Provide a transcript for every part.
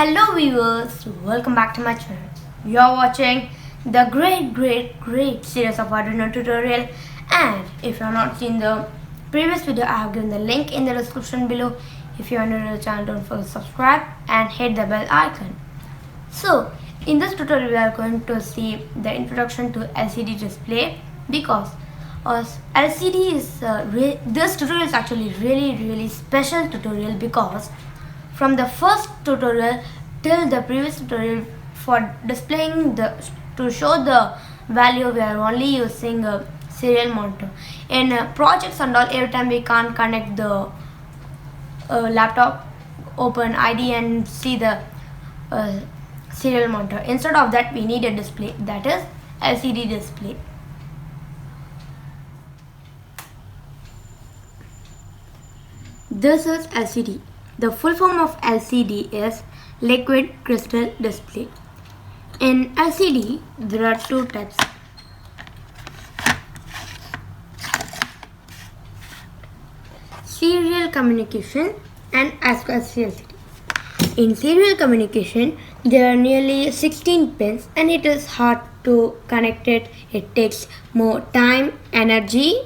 Hello viewers, welcome back to my channel. You are watching the great series of Arduino tutorial, and if you have not seen the previous video, I have given the link in the description below. If you are new to the channel, don't forget to subscribe and hit the bell icon. So in this tutorial we are going to see the introduction to LCD display, because LCD is this tutorial is actually really special tutorial, because from the first tutorial till the previous tutorial, for displaying to show the value, we are only using a serial monitor. In projects and all, every time we can't connect the laptop, open ID and see the serial monitor. Instead of that, we need a display, that is LCD display. This is LCD. The full form of LCD is liquid crystal display. In LCD, there are two types. Serial communication and I2C LCD. In serial communication, there are nearly 16 pins and it is hard to connect it. It takes more time, energy,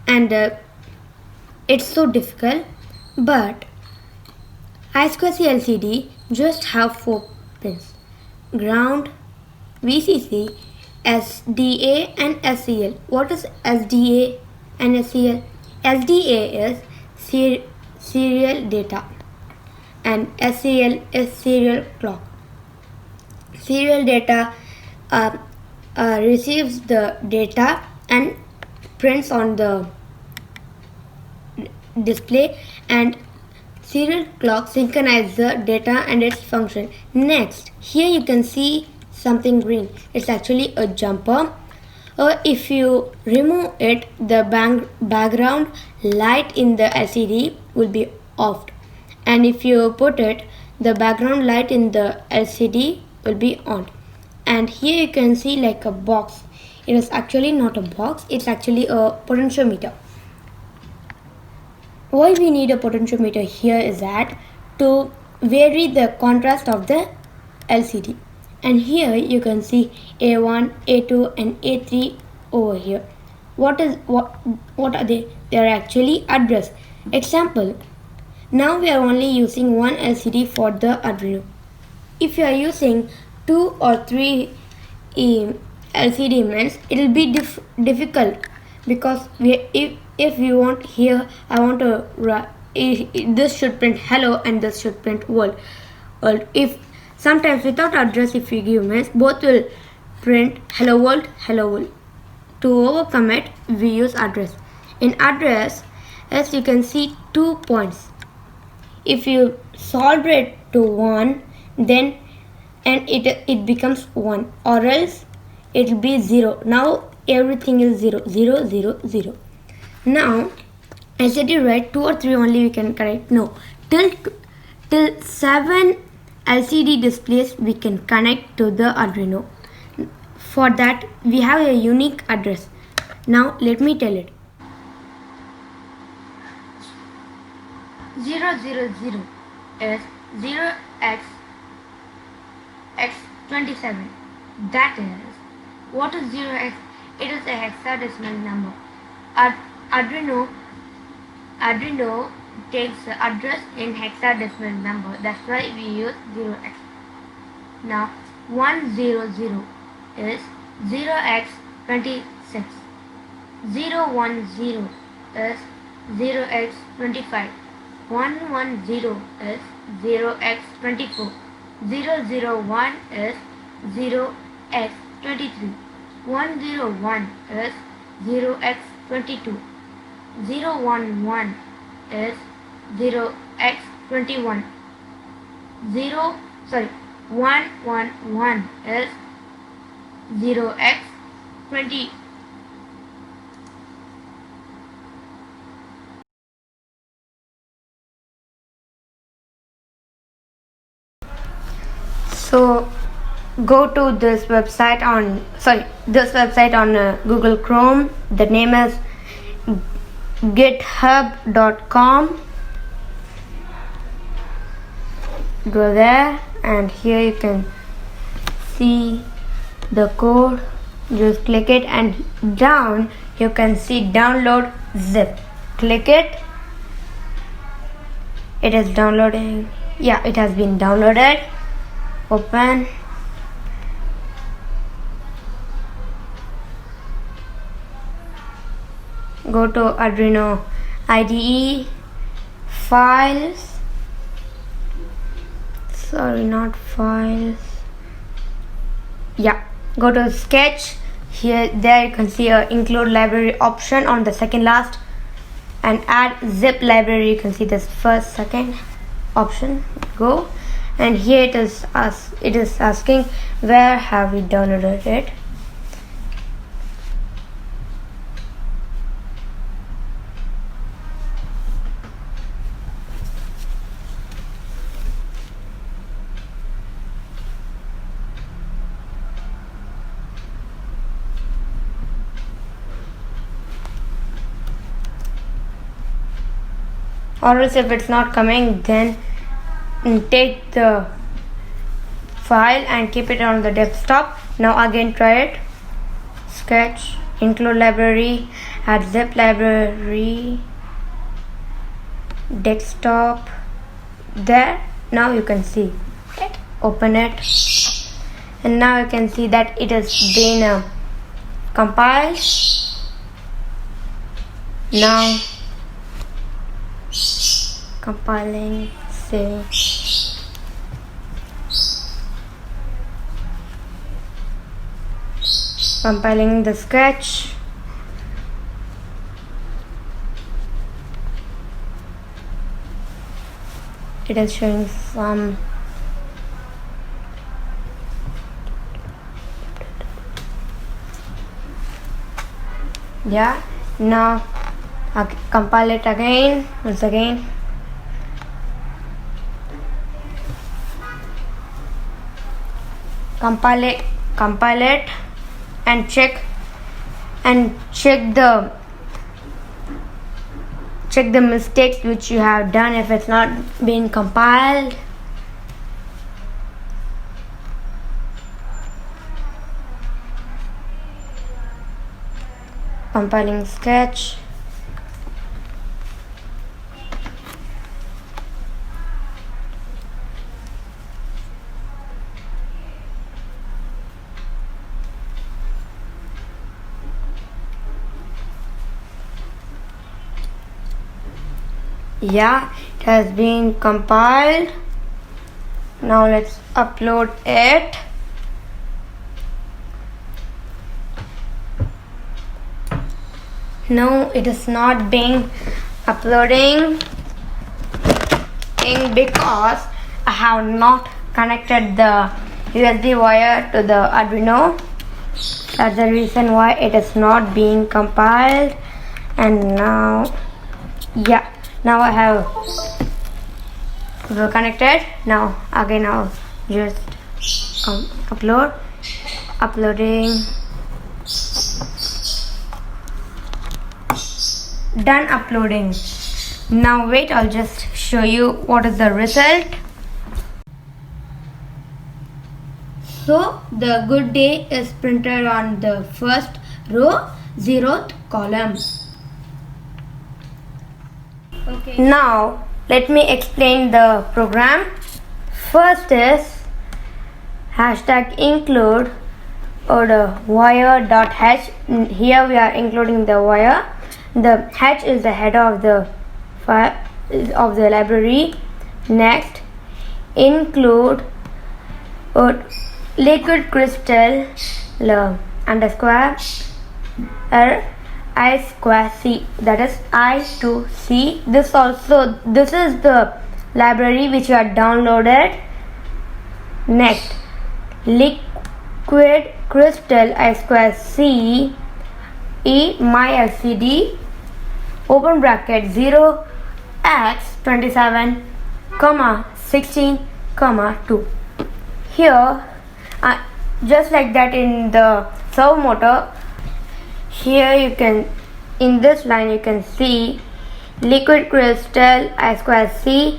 and it's so difficult. But I2C LCD just have 4 pins: ground, VCC, SDA and SCL. What is SDA and SCL? SDA is serial data and SCL is serial clock. Serial data receives the data and prints on the display, and serial clock synchronizes the data and its function. Next, here you can see something green. It's actually a jumper. If you remove it, the background light in the LCD will be off, and if you put it, the background light in the LCD will be on. And here you can see like a box. It is actually not a box, it's actually a potentiometer. Why we need a potentiometer here is that to vary the contrast of the LCD. And here you can see A1, A2 and A3 over here. What are they? They are actually address. Example, now we are only using one LCD for the Arduino. If you are using 2 or 3 LCD means it will be difficult, because if you want here, I want to this should print hello and this should print world. If sometimes without address, if you give means both will print hello world, hello world. To overcome it, we use address. In address, as you can see 2 points. If you solve it to 1, then and it becomes 1, or else it will be 0. Now everything is 0, 0, 0, 0. Now LCD, right, 2 or 3 only we can connect. No, till 7 LCD displays we can connect to the Arduino. For that we have a unique address. Now let me tell it. 000 is 0x27. That is, what is 0x? It is a hexadecimal number. Arduino takes the address in hexadecimal number. That's why we use 0x. Now 100 is 0x26. 010 is 0x25. 110 is 0x24. 001 is 0x23. 101 is 0x22. 011 is 0x21. 111 is 0x20. So go to this website on Google Chrome. The name is github.com. Go there and here you can see the code. Just click it, and down you can see download zip. Click it. It is downloading. Yeah, it has been downloaded. Open. Go to Arduino IDE, files, sorry, not files, yeah, go to sketch. There you can see a include library option on the second last, and add zip library. You can see this second option. Go, and here it is asking where have we downloaded it. Or else if it's not coming, then take the file and keep it on the desktop. Now again try it. Sketch, include library, add zip library, desktop. There, now you can see it. Open it, and now you can see that it has been compiled. Now compiling, saving. Compiling the sketch. It is showing some yeah. Now compile it again, once again. Compile it and check the mistakes which you have done if it's not been compiled. Compiling sketch. Yeah, it has been compiled. Now let's upload it. No, it is not being uploading because I have not connected the USB wire to the Arduino. That's the reason why it is not being compiled. And now, yeah, now I have connected. Now again I'll just uploading. Done uploading. Now wait, I'll just show you what is the result. So the good day is printed on the first row, 0th column. Okay. Now let me explain the program. First is #include or the wire.h. Here we are including the wire. The h is the head of the file of the library. Next, include liquid crystal underscore I2C, that is I2C. This is the library which you have downloaded. Next, liquid crystal I2C my LCD, open bracket 0x27, 16, 2. Here, just like that in the servo motor, here you can, in this line you can see liquid crystal I2C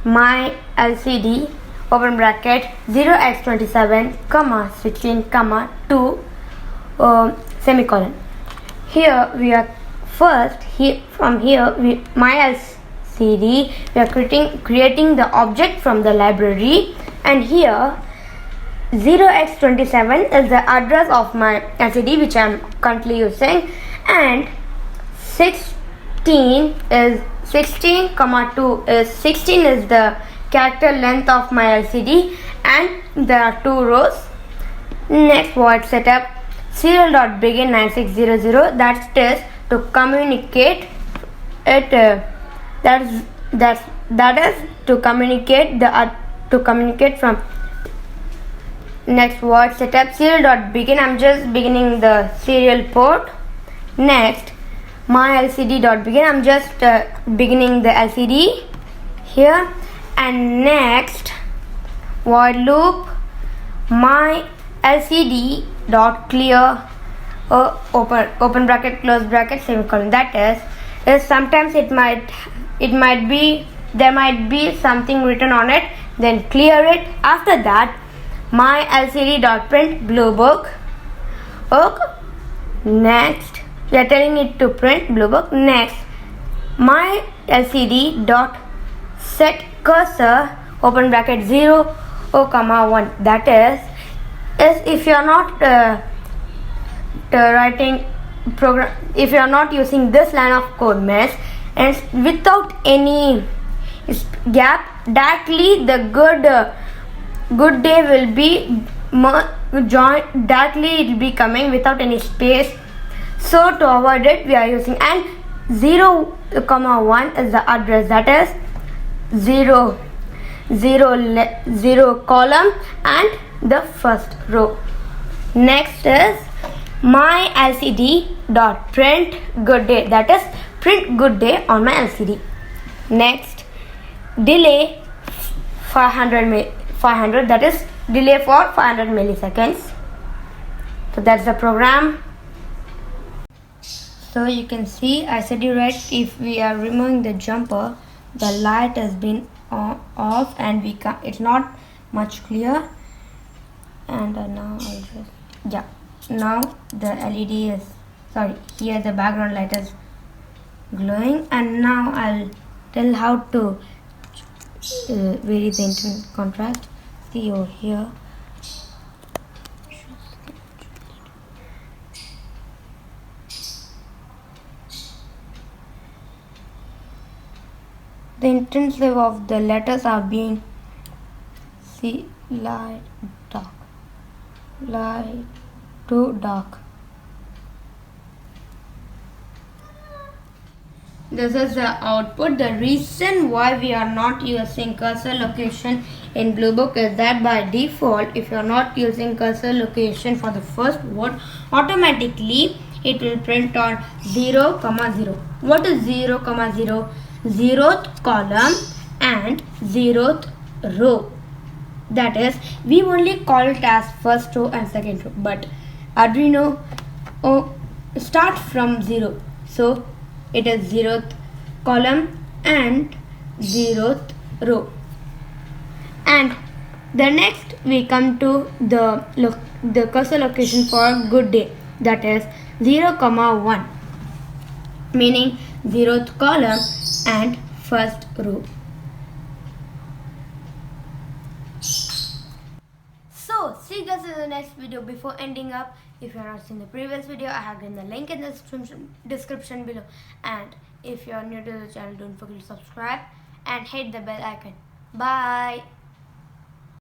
my LCD, open bracket 0x27 comma 16 comma 2 semicolon. Here we are from here my LCD we are creating the object from the library, and here 0x27 is the address of my LCD which I am currently using, and 16 comma 2 is 16 is the character length of my LCD, and there are 2 rows. Next void setup serial.begin 9600, that is to communicate it that is to communicate from. Next void setup serial.begin, I'm just beginning the serial port. Next my LCD.begin, I'm just beginning the LCD here. And next void loop my LCD dot clear open bracket close bracket semicolon, that is sometimes it might be there might be something written on it, then clear it. After that my LCD dot print blue book. Next we are telling it to print blue book. Next my LCD dot set cursor open bracket 0 comma 1, that is if you are not writing program, if you are not using this line of code mesh and without any gap, directly the good day will be joined, directly it will be coming without any space. So to avoid it we are using, and 0 comma 1 is the address, that is 0 column and the first row. Next is my LCD dot print good day, that is print good day on my LCD. Next delay 500, that is delay for 500 milliseconds. So that's the program. So you can see I said you right, if we are removing the jumper the light has been off and it's not much clear. And now I'll just now the LED is here the background light is glowing, and now I'll tell how to vary the internet contrast. See over here, the intensity of the letters are being light to dark. This is the output. The reason why we are not using cursor location in Blue Book is that by default, if you are not using cursor location for the first word, automatically it will print on 0, 0. What is 0, 0? 0th column and 0th row. That is, we only call it as first row and second row, but Arduino starts from 0. So it is 0th column and 0th row. And the next we come to the cursor location for good day, that is 0, 1, meaning 0th column and first row. So see you guys in the next video. Before ending up, if you are not seeing the previous video, I have given the link in the description below. And if you are new to the channel, don't forget to subscribe and hit the bell icon. Bye.